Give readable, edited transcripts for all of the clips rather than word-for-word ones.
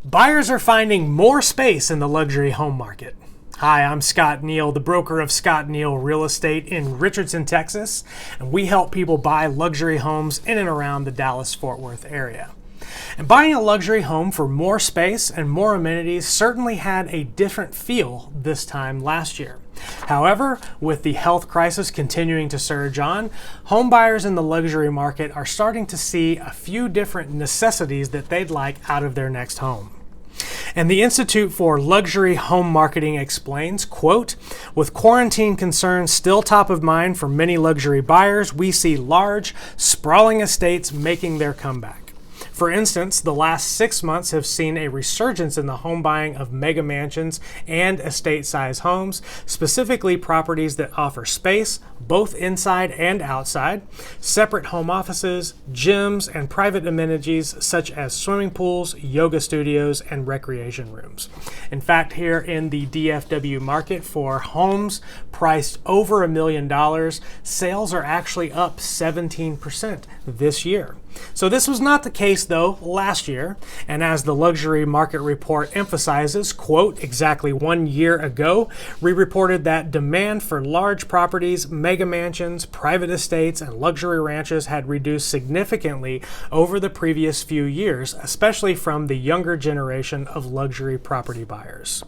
Buyers are finding more space in the luxury home market. Hi, I'm Scott Neal, the broker of Scott Neal Real Estate in Richardson, Texas, and we help people buy luxury homes in and around the Dallas-Fort Worth area. And buying a luxury home for more space and more amenities certainly had a different feel this time last year. However, with the health crisis continuing to surge on, home buyers in the luxury market are starting to see a few different necessities that they'd like out of their next home. And the Institute for Luxury Home Marketing explains, quote, "With quarantine concerns still top of mind for many luxury buyers, we see large, sprawling estates making their comeback. For instance, the last 6 months have seen a resurgence in the home buying of mega mansions and estate-size homes, specifically properties that offer space, both inside and outside, separate home offices, gyms, and private amenities such as swimming pools, yoga studios, and recreation rooms. In fact, here in the DFW market for homes priced over $1 million, sales are actually up 17% this year. So this was not the case though last year, and as the luxury market report emphasizes, quote, exactly 1 year ago, we reported that demand for large properties, mega mansions, private estates, and luxury ranches had reduced significantly over the previous few years, especially from the younger generation of luxury property buyers.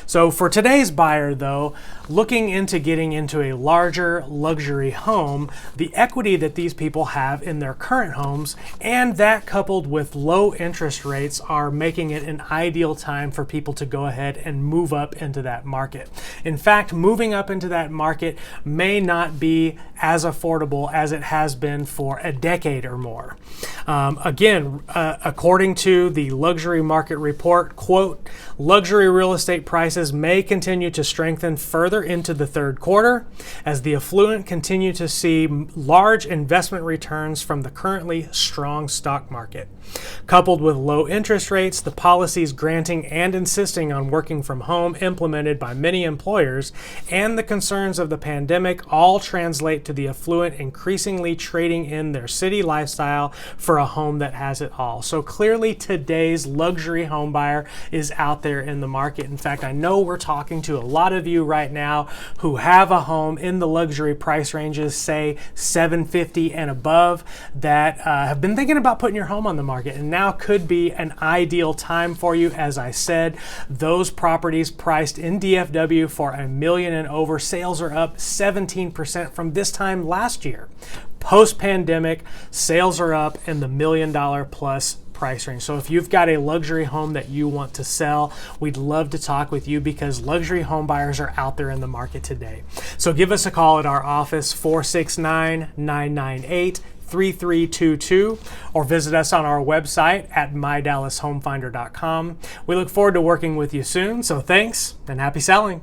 So for today's buyer though, looking into getting into a larger luxury home, the equity that these people have in their current homes and that coupled with low interest rates are making it an ideal time for people to go ahead and move up into that market. In fact, moving up into that market may not be as affordable as it has been for a decade or more. According to the luxury market report, quote, luxury real estate prices may continue to strengthen further into the third quarter as the affluent continue to see large investment returns from the currently strong stock market. Coupled with low interest rates, the policies granting and insisting on working from home implemented by many employers, and the concerns of the pandemic all translate to the affluent increasingly trading in their city lifestyle for a home that has it all. So clearly today's luxury home buyer is out there in the market. In fact, I know we're talking to a lot of you right now who have a home in the luxury price ranges, say $750 and above, that have been thinking about putting your home on the market, and now could be an ideal time for you. As I said, those properties priced in DFW for $1 million and over, sales are up 17% from this time last year. Post-pandemic, sales are up in the $1 million plus price range. So if you've got a luxury home that you want to sell, we'd love to talk with you because luxury home buyers are out there in the market today. So give us a call at our office, 469-998-3322, or visit us on our website at mydallashomefinder.com. We look forward to working with you soon. So thanks and happy selling.